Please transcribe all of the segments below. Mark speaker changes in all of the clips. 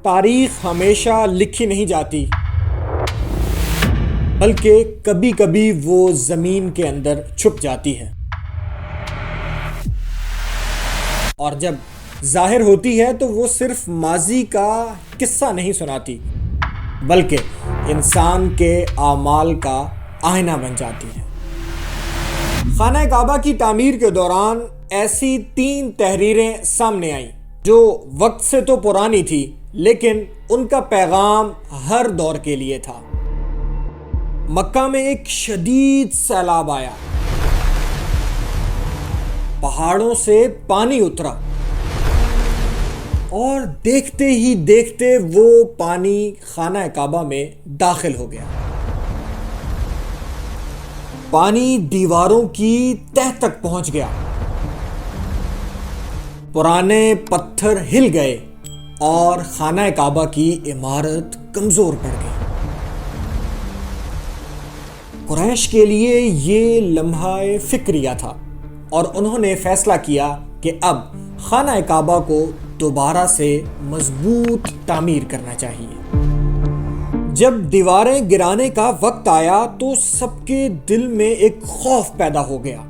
Speaker 1: تاریخ ہمیشہ لکھی نہیں جاتی، بلکہ کبھی کبھی وہ زمین کے اندر چھپ جاتی ہے، اور جب ظاہر ہوتی ہے تو وہ صرف ماضی کا قصہ نہیں سناتی، بلکہ انسان کے اعمال کا آئینہ بن جاتی ہے۔ خانہ کعبہ کی تعمیر کے دوران ایسی 3 تحریریں سامنے آئیں جو وقت سے تو پرانی تھی، لیکن ان کا پیغام ہر دور کے لیے تھا۔ مکہ میں ایک شدید سیلاب آیا، پہاڑوں سے پانی اترا، اور دیکھتے ہی دیکھتے وہ پانی خانہ کعبہ میں داخل ہو گیا۔ پانی دیواروں کی تہہ تک پہنچ گیا، پرانے پتھر ہل گئے اور خانہ کعبہ کی عمارت کمزور پڑ گئی۔ قریش کے لیے یہ لمحہ فکریہ تھا، اور انہوں نے فیصلہ کیا کہ اب خانہ کعبہ کو دوبارہ سے مضبوط تعمیر کرنا چاہیے۔ جب دیواریں گرانے کا وقت آیا تو سب کے دل میں ایک خوف پیدا ہو گیا۔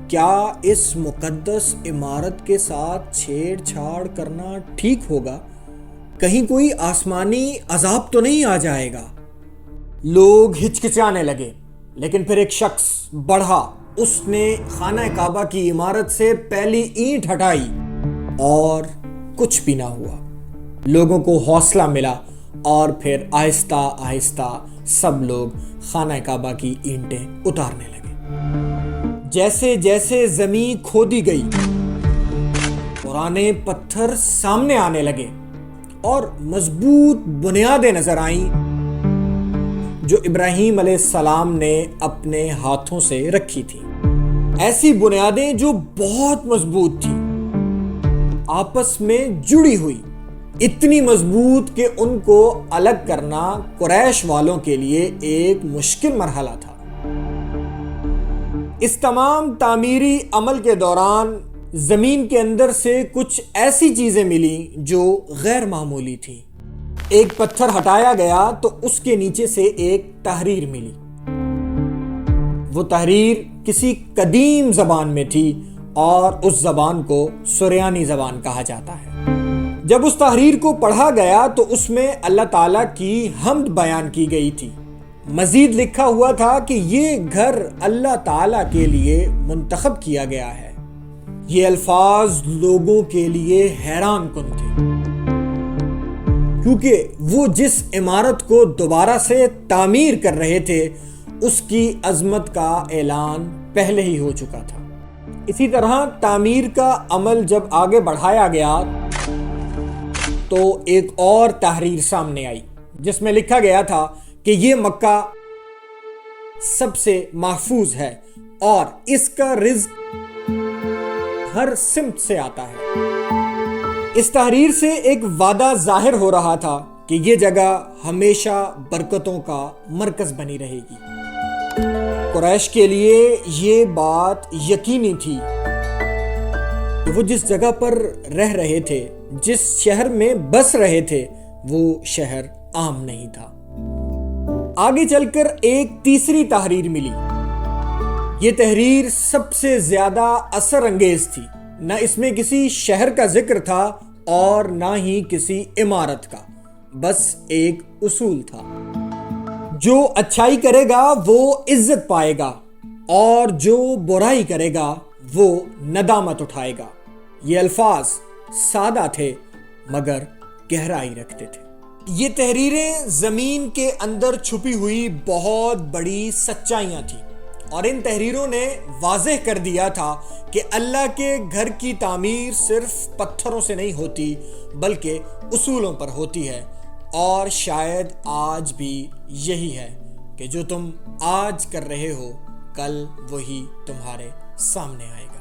Speaker 1: کیا اس مقدس عمارت کے ساتھ چھیڑ چھاڑ کرنا ٹھیک ہوگا؟ کہیں کوئی آسمانی عذاب تو نہیں آ جائے گا؟ لوگ ہچکچانے لگے، لیکن پھر ایک شخص بڑھا، اس نے خانہ کعبہ کی عمارت سے پہلی اینٹ ہٹائی اور کچھ بھی نہ ہوا۔ لوگوں کو حوصلہ ملا، اور پھر آہستہ آہستہ سب لوگ خانہ کعبہ کی اینٹیں اتارنے لگے۔ جیسے جیسے زمین کھودی گئی، پرانے پتھر سامنے آنے لگے اور مضبوط بنیادیں نظر آئیں جو ابراہیم علیہ السلام نے اپنے ہاتھوں سے رکھی تھی۔ ایسی بنیادیں جو بہت مضبوط تھی، آپس میں جڑی ہوئی، اتنی مضبوط کہ ان کو الگ کرنا قریش والوں کے لیے ایک مشکل مرحلہ تھا۔ اس تمام تعمیری عمل کے دوران زمین کے اندر سے کچھ ایسی چیزیں ملیں جو غیر معمولی تھیں۔ ایک پتھر ہٹایا گیا تو اس کے نیچے سے ایک تحریر ملی۔ وہ تحریر کسی قدیم زبان میں تھی، اور اس زبان کو سریانی زبان کہا جاتا ہے۔ جب اس تحریر کو پڑھا گیا تو اس میں اللہ تعالیٰ کی حمد بیان کی گئی تھی۔ مزید لکھا ہوا تھا کہ یہ گھر اللہ تعالیٰ کے لیے منتخب کیا گیا ہے۔ یہ الفاظ لوگوں کے لیے حیران کن تھے، کیونکہ وہ جس عمارت کو دوبارہ سے تعمیر کر رہے تھے اس کی عظمت کا اعلان پہلے ہی ہو چکا تھا۔ اسی طرح تعمیر کا عمل جب آگے بڑھایا گیا تو ایک اور تحریر سامنے آئی جس میں لکھا گیا تھا کہ یہ مکہ سب سے محفوظ ہے اور اس کا رزق ہر سمت سے آتا ہے۔ اس تحریر سے ایک وعدہ ظاہر ہو رہا تھا کہ یہ جگہ ہمیشہ برکتوں کا مرکز بنی رہے گی۔ قریش کے لیے یہ بات یقینی تھی کہ وہ جس جگہ پر رہ رہے تھے، جس شہر میں بس رہے تھے، وہ شہر عام نہیں تھا۔ آگے چل کر ایک تیسری تحریر ملی۔ یہ تحریر سب سے زیادہ اثر انگیز تھی۔ نہ اس میں کسی شہر کا ذکر تھا اور نہ ہی کسی عمارت کا، بس ایک اصول تھا۔ جو اچھائی کرے گا وہ عزت پائے گا، اور جو برائی کرے گا وہ ندامت اٹھائے گا۔ یہ الفاظ سادہ تھے مگر گہرائی رکھتے تھے۔ یہ تحریریں زمین کے اندر چھپی ہوئی بہت بڑی سچائیاں تھیں، اور ان تحریروں نے واضح کر دیا تھا کہ اللہ کے گھر کی تعمیر صرف پتھروں سے نہیں ہوتی بلکہ اصولوں پر ہوتی ہے، اور شاید آج بھی یہی ہے کہ جو تم آج کر رہے ہو کل وہی تمہارے سامنے آئے گا۔